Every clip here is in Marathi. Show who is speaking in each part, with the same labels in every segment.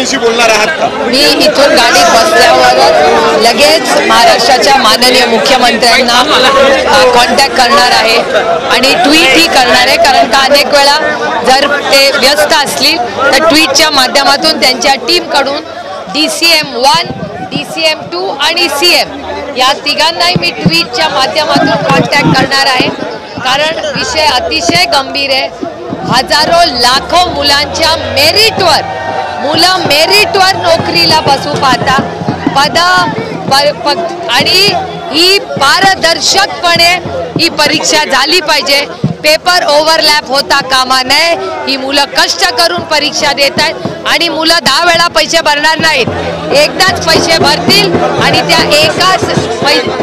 Speaker 1: त्यांच्याशी बोलणार आहात का?
Speaker 2: मी इथून गाडीत बसल्यावर लगेच महाराष्ट्राच्या माननीय मुख्यमंत्र्यांना कॉन्टॅक्ट करणार आहे आणि ट्विटही करणार आहे, कारण का अनेक वेळा जर ते व्यस्त असतील तर ट्विटच्या माध्यमातून त्यांच्या टीमकडून DCM 1, DCM 2 आणि CM या तिघांनाही मी ट्विटच्या माध्यमातून कॉन्टॅक्ट करणार आहे, कारण विषय अतिशय गंभीर आहे. हजारो लाखो मुलांच्या मुलं मेरिटवर नोकरीला बसू पाहता आणि ही पारदर्शकपणे ही परीक्षा झाली पाहिजे. पेपर ओव्हरलॅप होता कामा नये. ही मुलं कष्ट करून परीक्षा देत आहेत आणि मुलं 10 वेळा पैसे भरणार नाहीत, एकदाच पैसे भरतील आणि त्या एकाच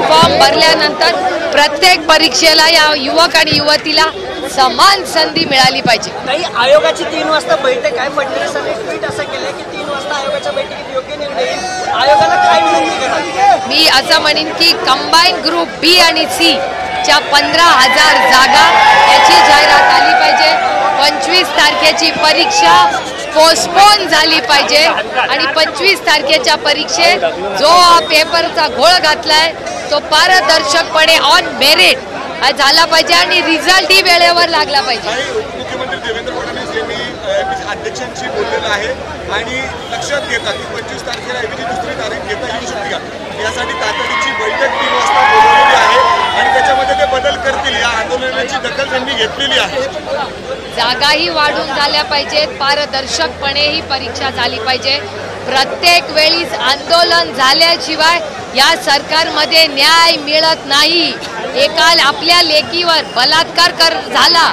Speaker 2: फॉर्म भरल्यानंतर प्रत्येक परीक्षेला या युवक आणि युवतीला समान संधी मिळाली पाहिजे.
Speaker 3: काही आयोगाची 3 वाजता बैठक आहे. फडणवीसांनी ट्विट असं केलं की 3 वाजता आयोगाच्या बैठकीत योग्य निर्णय येईल. आयोगाला काय विनंती कराल?
Speaker 2: मी असं म्हणेन की कंबाईन ग्रुप B आणि C च्या 15,000 जागा याची जाहिरात आली पाहिजे. 25 तारखेची परीक्षा पोस्टपोन झाली पाहिजे आणि 25 तारखेच्या परीक्षेत जो हा पेपरचा घोळ घातलाय तो पारदर्शकपणे ऑन मेरिट झाला पाहिजे आणि रिझल्टही वेळेवर लागला पाहिजे.
Speaker 1: मुख्यमंत्री देवेंद्र फडणवीस यांनी अध्यक्षांशी बोललेलं आहे आणि लक्षात घेतात की 25 तारखेला ऐवजी दुसरी तारीख घेता येऊ शकते का, यासाठी तातडीची बैठक 3 वाजता बोलवलेली आहे आणि त्याच्यामध्ये ते बदल करतील. या आंदोलनाची दखल त्यांनी घेतलेली आहे.
Speaker 2: जागाही वाढून झाल्या पाहिजेत, पारदर्शकपणे ही परीक्षा झाली पाहिजे. प्रत्येक वेळीच आंदोलन झाल्याशिवाय या सरकारमध्ये न्याय मिळत नाही. एकाल आपल्या लेकीवर बलात्कार झाला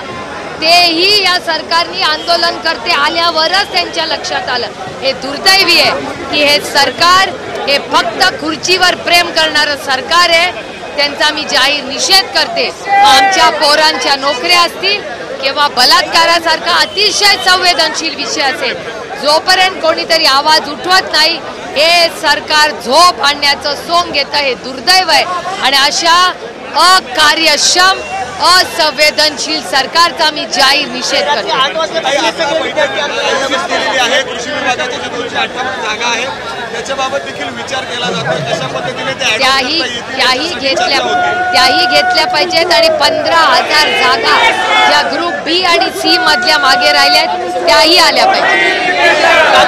Speaker 2: तेही या सरकारने आंदोलन करते आल्यावरच त्यांच्या लक्षात आलं. हे दुर्दैवी आहे की हे सरकार हे फक्त खुर्चीवर प्रेम करणारं सरकार आहे. त्यांचा मी जाहीर निषेध करते. आमच्या पोरांच्या नोकऱ्या असतील किंवा बलात्कारासारखा अतिशय संवेदनशील विषय असेल, जोपर्यंत कोणीतरी आवाज उठवत नाही हे सरकार झोप आणण्याचं सोंग घेतं. हे दुर्दैव आहे आणि अशा अकार्यक्षम असंवेदनशील सरकारचा मी जाहीर निषेध करते.
Speaker 1: कृषी विभागाच्या ज्या 258 जागा आहेत त्याच्याबाबत देखील विचार केला जातो. कशा पद्धतीने
Speaker 2: त्याही घेतल्या पाहिजेत आणि 15,000 जागा ज्या ग्रुप B आणि C मधल्या मागे राहिल्यात त्याही आल्या पाहिजेत.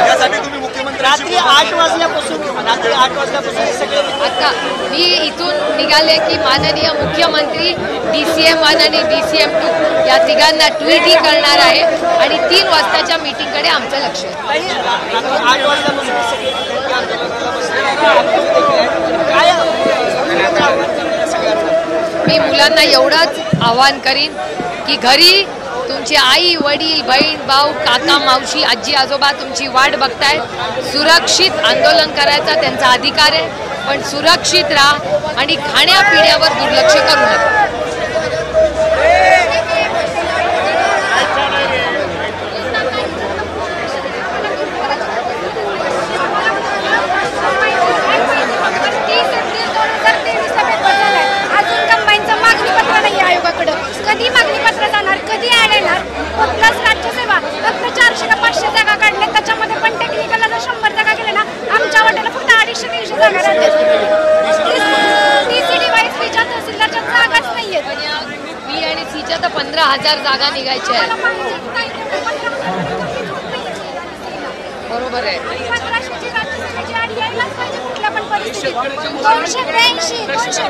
Speaker 1: यासाठी तुम्ही
Speaker 3: रात्री 8 वाजल्यापासून सगळे
Speaker 2: आता मी इथून निघाले की माननीय मुख्यमंत्री DCM 1 आणि DCM 2 या तिघांना ट्विटही करणार आहे आणि 3 वाजताच्या मीटिंगकडे आमचं लक्ष आहे. मी मुलांना एवढंच आवाहन करीन की घरी तुमची आई वडील बहीण भाऊ काका मावशी आजी आजोबा तुमची वाट बघताय. सुरक्षित आंदोलन करायचा त्यांचा अधिकार आहे, पण सुरक्षित राहा आणि खाण्यापिण्यावर दुर्लक्ष करू नका.
Speaker 4: कधी मागणी पत्र जाणार, कधी ऍड येणार? प्लस राज्यसेवा फक्त 400 का 500 जागा काढल्या, त्याच्यामध्ये पण टेक्निकलला जर 100 जागा गेल्या ना आमच्या वाट्याला फक्त 250-300 जागा राहतात. TC डिवाइस बीच्या तहसीलदारच्या जागाच नाहीयेत.
Speaker 2: B आणि C च्या तर 15,000 जागा निघायच्या आहेत. बरोबर आहे.
Speaker 4: 1500ची राज्यसेवेची ऍड यायलाच पाहिजे कुठल्या पण परिस्थितीत. 282 200